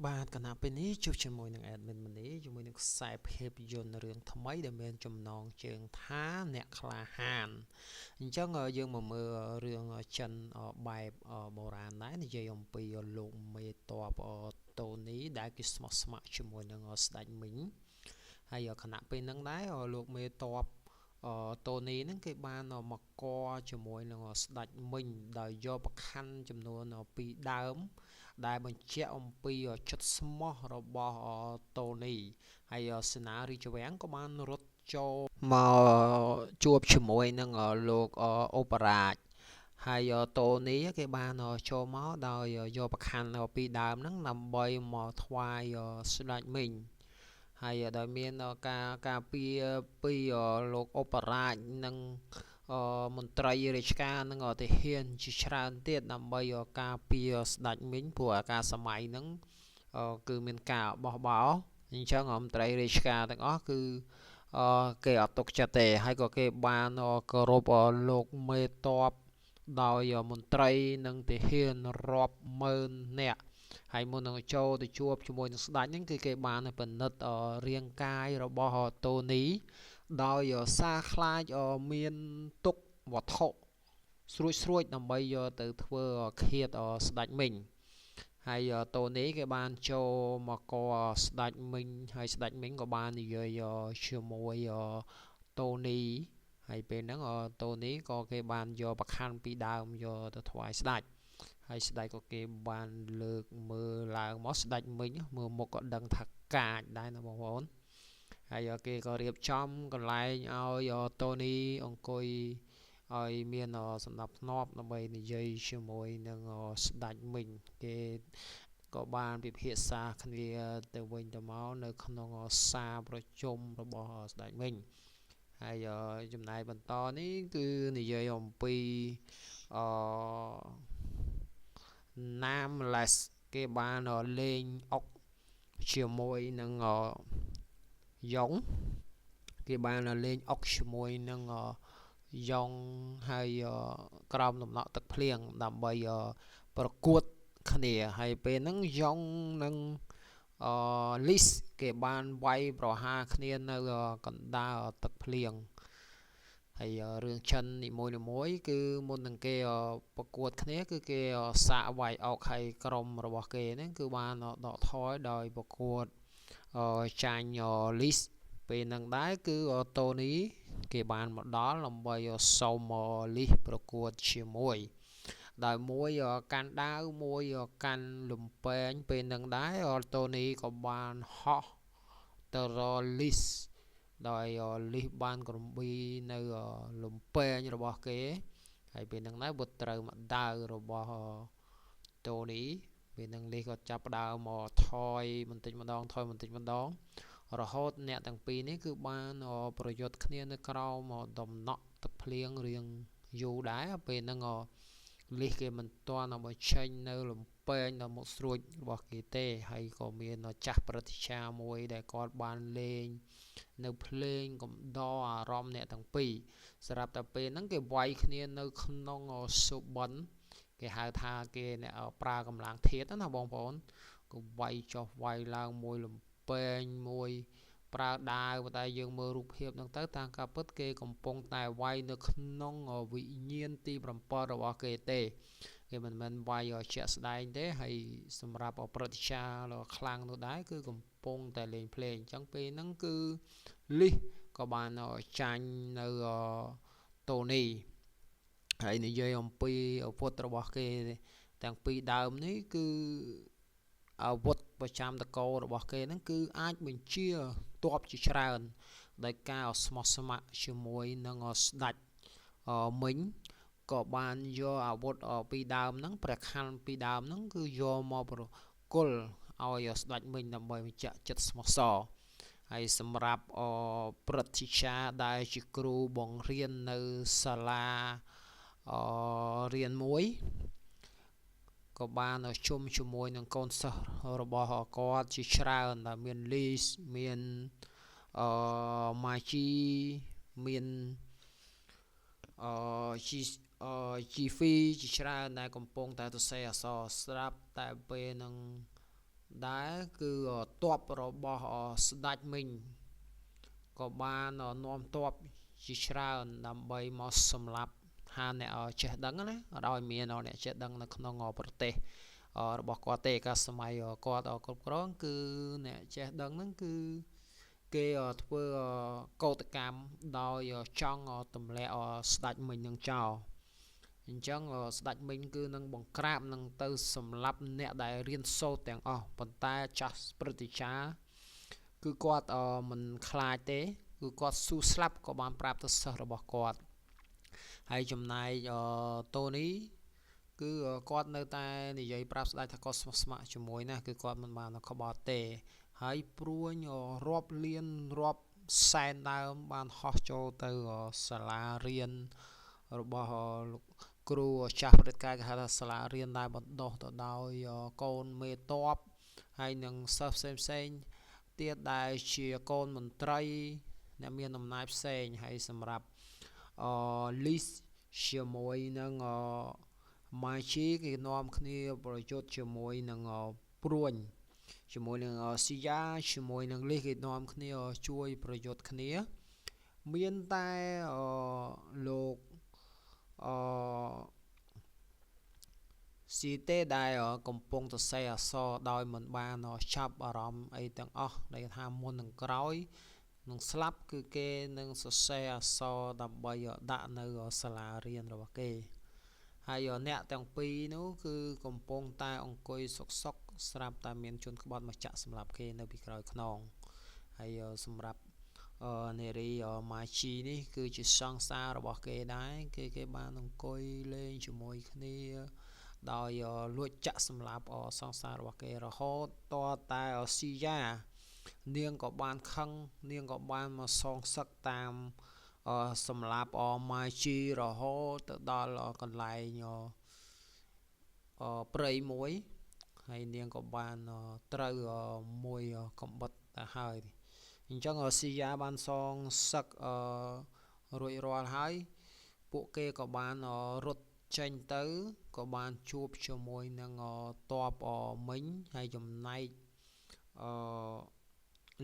បាទគណៈពេលនេះជួបជាមួយនឹង admin ម្នេះជាមួយនឹងខ្សែភាពយន្តរឿងថ្មីដែលមានចំណងជើងថាអ្នកក្លាហានអញ្ចឹងយើងមកមើលរឿងចិនបែបបុរាណដែរនិយាយអំពីលោកមេតបតូនីដែលគេស្មោះស្ម័គ្រជាមួយនឹងស្ដេចមីងហើយគណៈពេលហ្នឹងដែរលោកមេតបតូនីហ្នឹងគេបានមកកជាមួយនឹងស្ដេចមីងដោយយកប្រខ័ណ្ឌចំនួន2ដើមដែលបញ្ជាក់អំពីចិត្តស្មោះរបស់តូនីហើយសេនារាជវាំងក៏បានរត់ចូលមកជួបជាមួយនឹងលោកអូបារ៉ាជហើយតូនីគេបានចូលមកដោយយកប្រខ័ណ្ឌ2ដើមហ្នឹងដើម្បីមកថ្វាយស្ដេចមីងហើយដោយមានការពារពីលោកអូបារ៉ាជនិងមន្ត្រីរាជការនិងទាហានជាច្រើនទៀតដើម្បីការពារស្ដេចមីងព្រោះអាការសម័យហ្នឹងគឺមានការបោះបោរអញ្ចឹងមន្ត្រីរាជការទាំងអស់គឺគេអត់ទុកចិត្តទេហើយក៏គេបានគោរពលោកមេតបដោយមន្ត្រីនិងទាហានរាប់ម៉ឺននាក់ហើយមុននឹងចូលទៅជួបជាមួយនឹងស្ដេចហ្នឹងគឺគេបានពិនិត្យរាងកាយរបស់តូនីដោយសារខ្លាចមានទុកវត្ថុស្រួចដើម្បីយកទៅធ្វើឃាតស្ដេចមីងហើយតូនីគេបានចូលមកកស្ដេចមីងហើយស្ដេចមីងក៏បាននិយាយជាមួយតូនីហើយពេលហ្នឹងតូនីក៏គេបានយកប្រខ័ណ្ឌពីដើមយកទៅថ្វាយស្ដេចហើយស្ដេចក៏គេបានលើកមើលឡើងមកស្ដេចមីងមើលមុខក៏ដឹងថាកាចដែរណាបងប្អូនហើយគេក៏រៀបចំកន្លែងឲ្យតូនីអង្គុយឲ្យមានសម្ដាប់ធ្នាប់ដើម្បីនិយាយជាមួយនឹងស្ដេចមីងគេក៏បានពិភាក្សាគ្នាទៅវិញទៅមកនៅក្នុងសាលប្រជុំរបស់ស្ដេចមីងហើយចំណែកបន្តនេះគឺនិយាយអំពីអឺ Nameless គេបានលេងអុកជាមួយនឹងយ៉ុងគេបានលេងអុកជាមួយនឹងយ៉ុងហើយក្រោមដំណក់ទឹកភ្លៀងដើម្បីប្រកួតគ្នាហើយពេលហ្នឹងយ៉ុងនិងលីសគេបានវាយប្រហារគ្នានៅកណ្ដាលទឹកភ្លៀងហើយរឿងចិននីមួយៗគឺមុននឹងគេប្រកួតគ្នាគឺគេសាកវាយអុកហើយក្រុមរបស់គេហ្នឹងគឺបានដកថយដោយប្រកួតចាញ់លីសពេលហ្នឹងដែរគឺតូនីគេបានមកដល់ដើម្បីសុំលីសប្រកួតជាមួយដោយមួយកាន់ដាវមួយកាន់លំពែងពេលហ្នឹងដែរតូនីក៏បានហោះទៅរកលីសដោយលីសបានក្រំប៊ីនៅលំពែងរបស់គេហើយពេលហ្នឹងដែរវត្តត្រូវមកដាវរបស់តូនីពេលហ្នឹងលីសក៏ចាប់ដើមមកថយបន្តិចម្ដងថយបន្តិចម្ដងរហូតអ្នកទាំងពីរនេះគឺបានប្រយុទ្ធគ្នានៅក្រោមដំណក់ទឹកភ្លៀងរៀងយូរដែរពេលហ្នឹងលីសគេមិនទាន់មកចេញនៅលំពែងដល់មុខស្រួចរបស់គេទេហើយក៏មានចាស់ព្រឹទ្ធាចារ្យមួយដែលគាត់បានលេងនៅភ្លេងកំដរអារម្មណ៍អ្នកទាំងពីរសម្រាប់តែពេលហ្នឹងគេវាយគ្នានៅក្នុងសុបិនគេហៅថាគេអ្នកប្រើកម្លាំងធាតុណាបងប្អូនក៏វាយចុះវាយឡើងមួយលំពែងមួយប្រើដាវតែយើងមើលរូបភាពហ្នឹងទៅតាមការពិតគេកំពុងតែវាយនៅក្នុងវិញ្ញាណទី7របស់គេទេគេមិនមែនវាយជាក់ស្ដែងទេហើយសម្រាប់ព្រឹត្តិការណ៍ខ្លាំងនោះដែរគឺកំពុងតែលេងភ្លេងអញ្ចឹងពេលហ្នឹងគឺលីសក៏បានចាញ់នៅតូនីហើយនិយាយអំពីអាវុធរបស់គេទាំងពីរដើមនេះគឺអាវុធប្រចាំតកោរបស់គេហ្នឹងគឺអាចបញ្ជាទ័ពជាច្រើនដោយការស្មោះស្ម័គ្រជាមួយនឹងស្ដេចមីងក៏បានយកអាវុធពីរដើមហ្នឹងព្រះខ័នពីរដើមហ្នឹងគឺយកមកប្រគល់ឲ្យស្ដេចមីងដើម្បីបញ្ជាក់ចិត្តស្មោះសរហើយសម្រាប់ព្រឹទ្ធាចារ្យដែលជាគ្រូបង្រៀននៅសាលារៀនមួយក៏បានជុំជាមួយនឹងកូនសិស្សរបស់គាត់ជាច្រើនដែលមានលីសមានម៉ាជីមានជីហ្វីជាច្រើនដែលកំពុងតែសរសេរអក្សរស្រាប់តែពេលនឹង ដែលគឺតបរបស់ស្ដេចមីងក៏បាននាំតបជាច្រើនដើម្បីមកសម្លាប់ថាអ្នកចេះដឹងណាអត់ឲ្យមានអ្នកចេះដឹងនៅក្នុងប្រទេសរបស់គាត់ទេកាលសម័យគាត់គ្រប់គ្រងគឺអ្នកចេះដឹងហ្នឹងគឺគេធ្វើកោតកម្មដោយចង់ទម្លាក់ស្ដេចមីងនឹងចោលអញ្ចឹងស្ដេចមីងគឺនឹងបង្ក្រាបនឹងទៅសម្លាប់អ្នកដែលរៀនសូត្រទាំងអស់ប៉ុន្តែចាស់ព្រឹទ្ធាចារ្យគឺគាត់មិនខ្លាចទេគឺគាត់ស៊ូស្លាប់ក៏បានប្រាប់ទៅសិស្សរបស់គាត់ហើយចំណែកតូនីគឺគាត់នៅតែនិយាយប្រាប់ស្ដេចថាគាត់ស្មោះស្ម័គ្រជាមួយណាគឺគាត់មិនបានក្បត់ទេហើយព្រួញរាប់លានរាប់សែនដើមបានហោះចូលទៅសាលារៀនរបស់លោកគ្រូចាស់ព្រឹត្តិការណ៍គេហៅថាសាលារៀនដែលបណ្ដុះទៅដោយកូនមេតបហើយនឹងសិស្សផ្សេងទៀតដែលជាកូនមន្ត្រីអ្នកមានអំណាចផ្សេងហើយសម្រាប់list ជាមួយនឹងMachi គេនាំគ្នាប្រយុទ្ធជាមួយនឹងព្រួញជាមួយនឹងស៊ីយ៉ាជាមួយនឹងលីសគេនាំគ្នាជួយប្រយុទ្ធគ្នាមានតែលោកស៊ីទេដែលកំពុងសរសេរអក្សរដោយមិនបានចាប់អារម្មណ៍អីទាំងអស់ដែលថាមុននឹងក្រោយនឹងស្លាប់គឺគេនឹងសរសេរអក្សរដើម្បីដាក់នៅសាលារៀនរបស់គេហើយអ្នកទាំងពីរនោះគឺកំពុងតែអង្គុយសុកស្រាប់តែមានជនក្បត់មកចាក់សម្លាប់គេនៅពីក្រោយខ្នងហើយសម្រាប់នារីម៉ាជីនេះគឺជាសង្សាររបស់គេដែរគេបានអង្គុយលេងជាមួយគ្នាដោយលួចចាក់សម្លាប់សង្សាររបស់គេរហូតតតែស៊ីយ៉ានាងក៏បានខឹងនាងក៏បានមកសងសឹកតាមសម្រាប់ម៉ាជីរហូតទៅដល់កន្លែងព្រៃមួយហើយនាងក៏បានត្រូវមួយកំបិតទៅហើយអញ្ចឹងស៊ីយ៉ាបានសងសឹករួចរាល់ហើយពួកគេក៏បានរត់ចេញទៅក៏បានជួបជាមួយនឹងតបមីងហើយចំណែក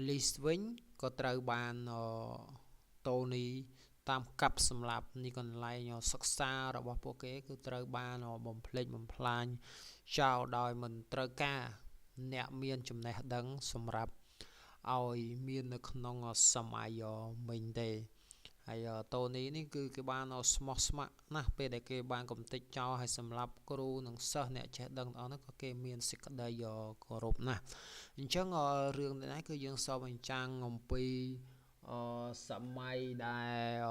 list វិញក៏ត្រូវបានតូនីតាមកាប់សម្លាប់នេះកន្លែងសិក្សារបស់ពួកគេគឺត្រូវបានបំភ្លេចបំផ្លាញចោលដោយមិនត្រូវការអ្នកមានចំណេះដឹងសម្រាប់ឲ្យមាននៅក្នុងសម័យមិញទេហើយតូនីនេះគឺគេបានស្មោះស្ម័គ្រណាស់ពេលដែលគេបានកំទេចចោលហើយសម្រាប់គ្រូនិងសិស្សអ្នកចេះដឹងទាំងអស់ហ្នឹងក៏គេមានសេចក្តីគោរពណាស់អញ្ចឹងរឿងនេះគឺយើងសរបញ្ចាំងអំពីសម័យដែល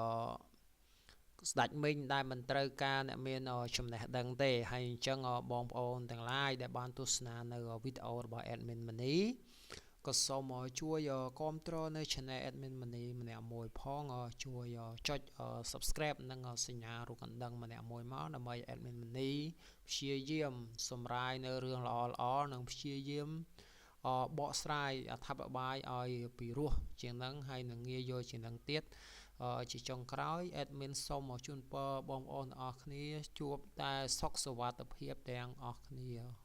ស្ដេចមីងដែលមិនត្រូវការអ្នកមានចំណេះដឹងទេហើយអញ្ចឹងបងប្អូនទាំងឡាយដែលបានទស្សនានៅវីដេអូរបស់ Admin Money ក៏សូមជួយគាំទ្រនៅ Channel Admin Money ម្នាក់មួយផងជួយចុច Subscribe និងសញ្ញារូបកណ្ដឹងម្នាក់មួយមកដើម្បី Admin Money ព្យាយាមសម្រាយនៅរឿងល្អៗនិងព្យាយាមបកស្រាយអត្ថបបាយឲ្យពីរោះជាងហ្នឹងហើយនឹងងាយយល់ជាងហ្នឹងទៀតជាចុងក្រោយ Admin សូមជូនពរបងប្អូនទាំងអស់គ្នាជួបតែសុខសុវត្ថិភាពទាំងអស់គ្នា